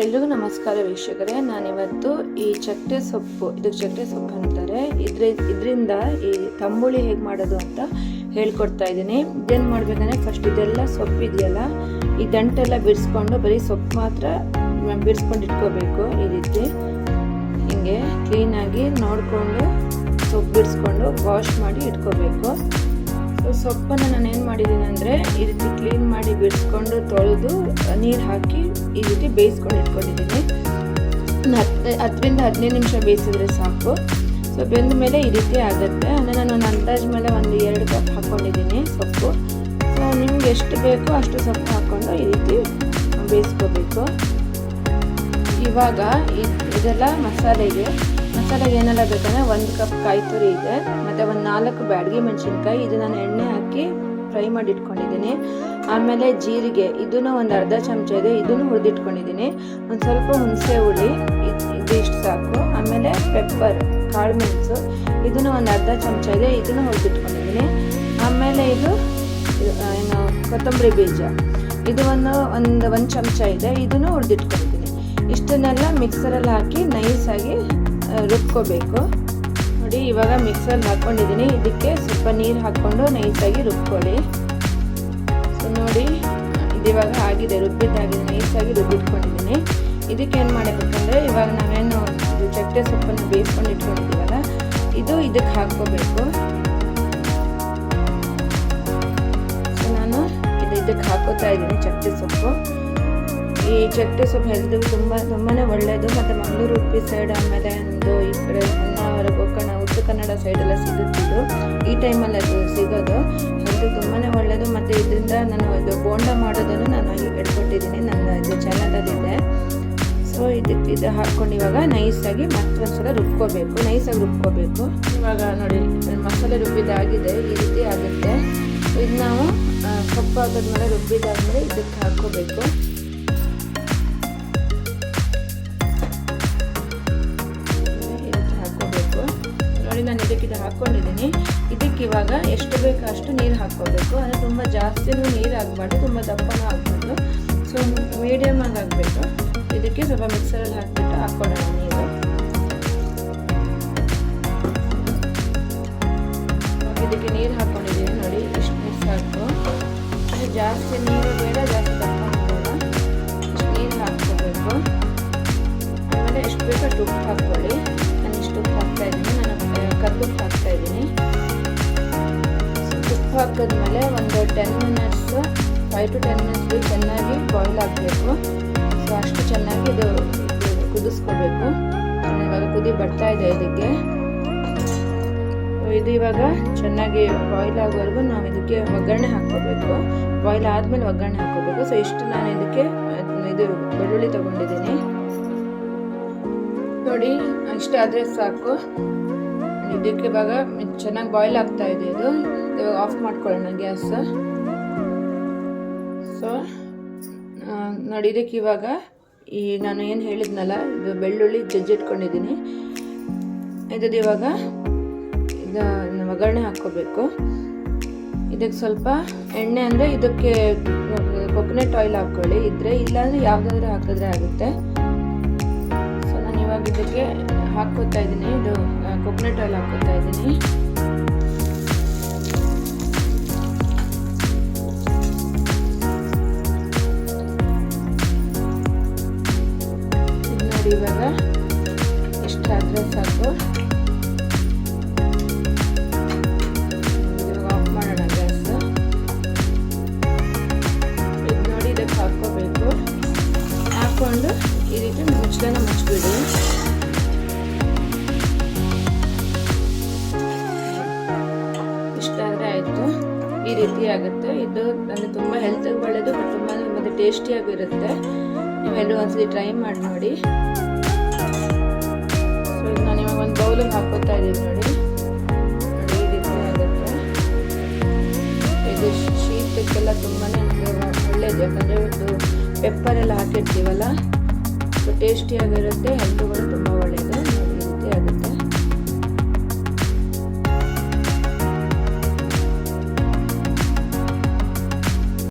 ಎಲ್ರಿಗೂ ನಮಸ್ಕಾರ ವೀಕ್ಷಕರೇ. ನಾನಿವತ್ತು ಈ ಚಕ್ಕೆ ಸೊಪ್ಪು, ಇದಕ್ಕೆ ಚಕ್ಕೆ ಸೊಪ್ಪು ಅಂತಾರೆ, ಇದರಿಂದ ಈ ತಂಬುಳಿ ಹೇಗೆ ಮಾಡೋದು ಅಂತ ಹೇಳ್ಕೊಡ್ತಾ ಇದ್ದೀನಿ. ಇದೇನು ಮಾಡಬೇಕಂದ್ರೆ ಫಸ್ಟ್ ಇದೆಲ್ಲ ಸೊಪ್ಪು ಇದೆಯಲ್ಲ, ಈ ದಂಟೆಲ್ಲ ಬಿಡಿಸ್ಕೊಂಡು ಬರೀ ಸೊಪ್ಪು ಮಾತ್ರ ಬಿಡಿಸ್ಕೊಂಡು ಇಟ್ಕೋಬೇಕು. ಈ ರೀತಿ ಹಿಂಗೆ ಕ್ಲೀನಾಗಿ ನೋಡಿಕೊಂಡು ಸೊಪ್ಪು ಬಿಡಿಸ್ಕೊಂಡು ವಾಶ್ ಮಾಡಿ ಇಟ್ಕೋಬೇಕು. ಸೊಪ್ಪನ್ನು ನಾನು ಏನು ಮಾಡಿದ್ದೀನಿ ಅಂದರೆ ಈ ರೀತಿ ಕ್ಲೀನ್ ಮಾಡಿ ಬಿಡಿಸ್ಕೊಂಡು ತೊಳೆದು ನೀರು ಹಾಕಿ ಈ ರೀತಿ ಬೇಯಿಸ್ಕೊಂಡು ಇಟ್ಕೊಂಡಿದ್ದೀನಿ. 10-15 ನಿಮಿಷ ಬೇಯಿಸಿದ್ರೆ ಸಾಕು. ಸೊ ಬೆಂದ ಮೇಲೆ ಈ ರೀತಿ ಆಗುತ್ತೆ. ಅಂದರೆ ನಾನು ಒಂದು ಅಂದಾಜು ಮೇಲೆ 1-2 ಕಪ್ ಹಾಕ್ಕೊಂಡಿದ್ದೀನಿ ಸೊಪ್ಪು. ಸೊ ನಿಮ್ಗೆ ಎಷ್ಟು ಬೇಕೋ ಅಷ್ಟು ಸೊಪ್ಪು ಹಾಕ್ಕೊಂಡು ಈ ರೀತಿ ಬೇಯಿಸ್ಕೋಬೇಕು. ಇವಾಗ ಇದೆಲ್ಲ ಮಸಾಲೆಗೆ ಏನೆಲ್ಲ ಬೇಕಂದರೆ 1 ಕಪ್ ಕಾಯಿ ತುರಿ ಇದೆ, ಮತ್ತು ಒಂದು 4 ಬ್ಯಾಡಗಿ ಮೆಣಸಿನ್ಕಾಯಿ, ಇದು ನಾನು ಎಣ್ಣೆ ಹಾಕಿ ಫ್ರೈ ಮಾಡಿ ಇಟ್ಕೊಂಡಿದ್ದೀನಿ. ಆಮೇಲೆ ಜೀರಿಗೆ, ಇದನ್ನು ಒಂದು ಅರ್ಧ ಚಮಚ ಇದೆ, ಇದನ್ನು ಹುರಿದಿಟ್ಕೊಂಡಿದ್ದೀನಿ. ಒಂದು ಸ್ವಲ್ಪ ಹುಣಸೆ ಹುಳಿ, ಇದು ಇಷ್ಟು ಸಾಕು. ಆಮೇಲೆ ಪೆಪ್ಪರ್, ಕಾಳು ಮೆಣಸು, ಇದನ್ನು ಒಂದು ಅರ್ಧ ಚಮಚ ಇದೆ, ಇದನ್ನು ಹುರಿದಿಟ್ಕೊಂಡಿದ್ದೀನಿ. ಆಮೇಲೆ ಇದು ಏನು ಕೊತ್ತಂಬರಿ ಬೀಜ, ಇದು ಒಂದು ಚಮಚ ಇದೆ, ಇದನ್ನು ಹುರಿದಿಟ್ಕೊಂಡಿದ್ದೀನಿ. ಇಷ್ಟನ್ನೆಲ್ಲ ಮಿಕ್ಸರಲ್ಲಿ ಹಾಕಿ ನೈಸಾಗಿ ರುಬ್ಕೋಬೇಕು. ನೋಡಿ, ಇವಾಗ ಮಿಕ್ಸರ್ಗೆ ಹಾಕ್ಕೊಂಡಿದ್ದೀನಿ. ಇದಕ್ಕೆ ಸ್ವಲ್ಪ ನೀರು ಹಾಕ್ಕೊಂಡು ನೈಸಾಗಿ ರುಬ್ಕೊಳ್ಳಿ. ಸೊ ನೋಡಿ, ಇದಿವಾಗ ಆಗಿದೆ, ರುಬ್ಬಿದ್ದಾಗಿದೆ, ನೈಸಾಗಿ ರುಬ್ಬಿಟ್ಕೊಂಡಿದ್ದೀನಿ. ಇದಕ್ಕೆ ಏನು ಮಾಡಬೇಕಂದ್ರೆ ಇವಾಗ ನಾವೇನು ಚಕ್ಕೆ ಸೊಪ್ಪನ್ನು ಬೇಯಿಸ್ಕೊಂಡು ಇಟ್ಕೊಂಡಿದ್ದೀವಲ್ಲ, ಇದಕ್ಕೆ ಹಾಕ್ಕೋಬೇಕು. ಸೊ ನಾನು ಇದಕ್ಕೆ ಹಾಕೋತಾ ಇದ್ದೀನಿ ಚಕ್ಕೆ ಸೊಪ್ಪು. ಈ ಚಕ್ಕೆ ಸೊಪ್ಪು ಹೆಲ್ತ್ಗೆ ತುಂಬಾ ಒಳ್ಳೆಯದು. ಮತ್ತು ಮಂಗಳೂರು ಉಡುಪಿ ಸೈಡ್, ಆಮೇಲೆ ಒಂದು ಈ ಕಡೆ ಹೊನ್ನಾವರ, ಗೋಕರ್ಣ, ಉತ್ತರ ಕನ್ನಡ ಸೈಡೆಲ್ಲ ಸಿಗುತ್ತಿದ್ದು, ಈ ಟೈಮಲ್ಲಿ ಅದು ಸಿಗೋದು ಹೆಲ್ತ್ಗೆ ತುಂಬಾ ಒಳ್ಳೆಯದು. ಮತ್ತು ಇದರಿಂದ ನಾನು ಇದು ಬೋಂಡ ಮಾಡೋದನ್ನು ನಾನು ಹೇಳ್ಕೊಟ್ಟಿದ್ದೀನಿ, ನನ್ನ ಇದು ಚಾನಲಲ್ಲಿದೆ. ಸೊ ಇದು ಹಾಕ್ಕೊಂಡು ಇವಾಗ ನೈಸಾಗಿ ಮತ್ತೊಂದ್ಸಲ ರುಬ್ಕೋಬೇಕು, ನೈಸಾಗಿ ರುಬ್ಕೋಬೇಕು. ಇವಾಗ ನೋಡಿ ಮಸಾಲೆ ರುಬ್ಬಿದ್ದಾಗಿದೆ, ಈ ರೀತಿ ಆಗುತ್ತೆ. ಇದು ನಾವು ಸೊಪ್ಪು ಹಾಕಿದ್ಮೇಲೆ ರುಬ್ಬಿದ್ದಾದ್ಮೇಲೆ ಇದಕ್ಕೆ ಹಾಕ್ಕೋಬೇಕು. ನೋಡಿ, ನಾನು ಇದಕ್ಕೆ ಹಾಕ್ಕೊಂಡಿದ್ದೀನಿ. ಇದಕ್ಕೆ ಇವಾಗ ಎಷ್ಟು ಬೇಕೋ ಅಷ್ಟು ನೀರು ಹಾಕ್ಕೋಬೇಕು. ಅಂದರೆ ತುಂಬ ಜಾಸ್ತಿನೂ ನೀರು ಆಗಬಾರ್ದು, ತುಂಬ ದಪ್ಪನೂ ಆಗಬಾರ್ದು. ಸೊ ಮೀಡಿಯಮ್ ಆಗಿ ಆಗಬೇಕು. ಇದಕ್ಕೆ ಸ್ವಲ್ಪ ಮಿಕ್ಸರಲ್ಲಿ ಹಾಕ್ಬಿಟ್ಟು ಹಾಕ್ಕೊಳ್ಳೋಣ ನೀರು. ಇದಕ್ಕೆ ನೀರು ಹಾಕ್ಕೊಂಡಿದ್ದೀನಿ ನೋಡಿ, ಇಷ್ಟು ನೀರು ಸಾಕು. ಜಾಸ್ತಿ ನೀರು ಬೇಡ, ಜಾಸ್ತಿ ದಪ್ಪ ಬೇಡ, ಇಷ್ಟು ನೀರು ಹಾಕ್ಕೋಬೇಕು. ಆಮೇಲೆ ಎಷ್ಟು ಬೇಕೋ ಅಷ್ಟು ಉಪ್ಪು ಹಾಕ್ಕೊಳ್ಳಿ. ನಾನು ಇಷ್ಟು ಉಪ್ಪು ಹಾಕ್ತಾ ಇದ್ದೀನಿ, ನಾನು ಕಲ್ಲುಪ್ಪು ಹಾಕ್ತಾ ಇದ್ದೀನಿ. ಉಪ್ಪು ಹಾಕಿದ್ಮೇಲೆ ಒಂದು 5 to 10 ಮಿನಿಟ್ಸ್ ಚೆನ್ನಾಗಿ ಬಾಯ್ಲ್ ಆಗಬೇಕು. ಸೊ ಅಷ್ಟು ಚೆನ್ನಾಗಿ ಇದು ಕುದಿಸ್ಕೋಬೇಕು. ಇವಾಗ ಕುದಿ ಬರ್ತಾ ಇದೆ ಇದಕ್ಕೆ. ಇದು ಇವಾಗ ಚೆನ್ನಾಗಿ ಬಾಯ್ಲ್ ಆಗೋವರೆಗೂ ನಾವು ಇದಕ್ಕೆ ಒಗ್ಗರಣೆ ಹಾಕ್ಕೋಬೇಕು. ಬಾಯ್ಲ್ ಆದಮೇಲೆ ಒಗ್ಗರಣೆ ಹಾಕ್ಕೋಬೇಕು. ಸೊ ಇಷ್ಟು ನಾನು ಇದಕ್ಕೆ ಇದು ಬೆಳ್ಳುಳ್ಳಿ ತೊಗೊಂಡಿದ್ದೀನಿ ನೋಡಿ, ಇಷ್ಟು ಆದರೆ ಸಾಕು. ಇದಕ್ಕೆ ಇವಾಗ ಚೆನ್ನಾಗಿ ಬಾಯ್ಲ್ ಆಗ್ತಾ ಇದೆ. ಇದು ಇವಾಗ ಆಫ್ ಮಾಡ್ಕೊಳ್ಳೋಣ ಗ್ಯಾಸ್. ಸೊ ನೋಡಿ, ಇದಕ್ಕೆ ಇವಾಗ ನಾನು ಏನು ಹೇಳಿದ್ನಲ್ಲ, ಇದು ಬೆಳ್ಳುಳ್ಳಿ ಜಜ್ಜಿಟ್ಕೊಂಡಿದ್ದೀನಿ, ಇದು ಇವಾಗ ಒಗ್ಗರಣೆ ಹಾಕ್ಕೋಬೇಕು. ಇದಕ್ಕೆ ಸ್ವಲ್ಪ ಎಣ್ಣೆ, ಅಂದರೆ ಇದಕ್ಕೆ ಕೊಕೊನಟ್ ಆಯಿಲ್ ಹಾಕ್ಕೊಳ್ಳಿ ಇದ್ರೆ, ಇಲ್ಲಾಂದರೆ ಯಾವುದಾದ್ರೂ ಹಾಕಿದ್ರೆ ಆಗುತ್ತೆ. ಸೊ ನಾನು ಇವಾಗ ಇದಕ್ಕೆ ಹಾಕ್ಕೋತಾ ಇದ್ದೀನಿ, ಇದು ಕೊಕೊನಟ್ ಆಯಿಲ್ ಹಾಕ್ಕೋತಾ ಇದ್ದೀನಿ. ನೋಡಿ, ಇವಾಗ ಇಷ್ಟಾದರೆ ಸಾಕು. ಇವಾಗ ಆಫ್ ಮಾಡೋಣ ಗ್ಯಾಸ್. ಇದು ನೋಡಿ, ಇದಕ್ಕೆ ಹಾಕ್ಕೋಬೇಕು. ಹಾಕ್ಕೊಂಡು ಈ ರೀತಿ ಮುಚ್ಚಳನ ಮುಚ್ಚಿಬಿಡಿ. ಆಯಿತು, ಈ ರೀತಿ ಆಗುತ್ತೆ. ಇದು ಅಂದರೆ ತುಂಬ ಹೆಲ್ತ್ಗೆ ಒಳ್ಳೆಯದು, ಮತ್ತು ಟೇಸ್ಟಿಯಾಗಿರುತ್ತೆ. ನೀವೆಲ್ಲರೂ ಒಂದ್ಸತಿ ಟ್ರೈ ಮಾಡಿ ನೋಡಿ. ಸೊ ಇದು ನಾನು ಇವಾಗ ಒಂದು ಬೌಲಿಗೆ ಹಾಕ್ಕೋತಾ ಇದ್ದೀನಿ ನೋಡಿ, ಈ ರೀತಿ ಆಗುತ್ತೆ. ಇದು ಶೀತಕ್ಕೆಲ್ಲ ತುಂಬಾ ಒಳ್ಳೆಯದು, ಯಾಕಂದರೆ ಇದು ಪೆಪ್ಪರ್ ಎಲ್ಲ ಹಾಕಿರ್ತೀವಲ್ಲ, ಸೊ ಟೇಸ್ಟಿಯಾಗಿರುತ್ತೆ, ಹೆಲ್ತ್ಗಳು ತುಂಬ